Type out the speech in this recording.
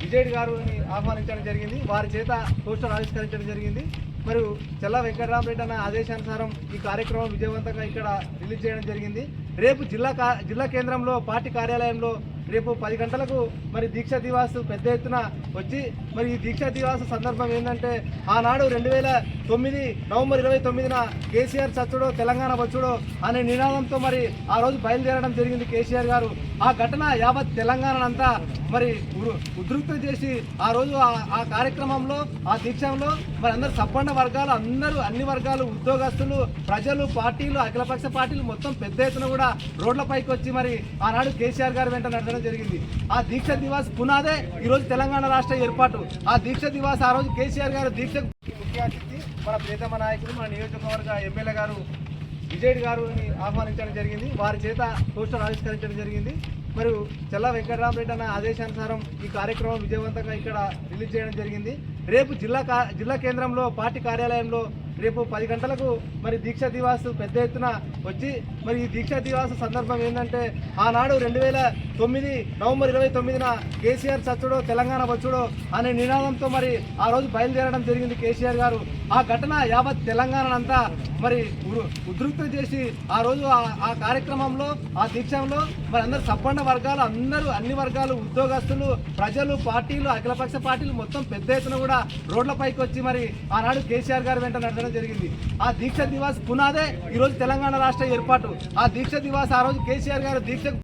విజయ్ గారిని ఆహ్వానించడం జరిగింది. వారి చేత పోస్టర్ ఆవిష్కరించడం జరిగింది. మరియు చల్లా వెంకటరామరెడ్డి అన్న ఆదేశానుసారం ఈ కార్యక్రమం విజయవంతంగా ఇక్కడ రిలీజ్ చేయడం జరిగింది. రేపు జిల్లా కేంద్రంలో పార్టీ కార్యాలయంలో రేపు 10 గంటలకు మరి దీక్షా దివాస్ పెద్ద ఎత్తున వచ్చి మరి ఈ దీక్షా దివాస్ సందర్భం ఏంటంటే ఆనాడు 2009 నవంబర్ 29న కేసీఆర్ చచ్చుడో తెలంగాణ వచ్చుడో అనే నినాదంతో మరి ఆ రోజు బయలుదేరడం జరిగింది కేసీఆర్ గారు. ఆ ఘటన యావత్ తెలంగాణనంతా మరి ఉద్రిక్తం చేసి ఆ రోజు ఆ కార్యక్రమంలో ఆ దీక్షంలో మరి అందరు సబ్బండ వర్గాలు అందరూ అన్ని వర్గాలు ఉద్యోగస్తులు ప్రజలు పార్టీలు అఖిలపక్ష పార్టీలు మొత్తం పెద్ద ఎత్తున కూడా రోడ్లపైకి వచ్చి మరి ఆనాడు కేసీఆర్ గారు వెంట నడవడం జరిగింది. ఆ దీక్ష దివాస్ పునాదే ఈరోజు తెలంగాణ రాష్ట్ర ఏర్పాటు. ఆ దీక్ష దివాస్ ఆ రోజు కేసీఆర్ గారు దీక్ష ముఖ్య అతిథి మన ప్రియతమ నాయకులు మన నియోజకవర్గ ఎమ్మెల్యే గారు విజయ్ గారిని ఆహ్వానించడం జరిగింది. వారి చేత పోస్టర్ ఆవిష్కరించడం జరిగింది. మరియు చల్లా వెంకటరామరెడ్డి అన్న ఆదేశానుసారం ఈ కార్యక్రమం విజయవంతంగా ఇక్కడ రిలీజ్ చేయడం జరిగింది. రేపు జిల్లా కేంద్రంలో పార్టీ కార్యాలయంలో రేపు 10 గంటలకు మరి దీక్షా దివాస్ పెద్ద ఎత్తున వచ్చి మరి ఈ దీక్షా దివాస్ సందర్భం ఏంటంటే ఆనాడు 2009 నవంబర్ 29న కేసీఆర్ చచ్చుడో తెలంగాణ వచ్చుడో అనే నినాదంతో మరి ఆ రోజు బయలుదేరడం జరిగింది కేసీఆర్ గారు. ఆ ఘటన యావత్ తెలంగాణనంతా మరి ఉద్రిక్తం చేసి ఆ రోజు ఆ కార్యక్రమంలో ఆ దీక్షంలో మరి అందరు సబ్బండ వర్గాలు అందరూ అన్ని వర్గాలు ఉద్యోగస్తులు ప్రజలు పార్టీలు అఖిలపక్ష పార్టీలు మొత్తం పెద్ద ఎత్తున కూడా రోడ్లపైకి వచ్చి మరి ఆనాడు కేసీఆర్ గారు వెంట నడవడం జరిగింది. ఆ దీక్ష దివాస్ పునాదే ఈరోజు తెలంగాణ రాష్ట్ర ఏర్పాటు. ఆ దీక్ష దివాస్ ఆ రోజు కేసీఆర్ గారు దీక్ష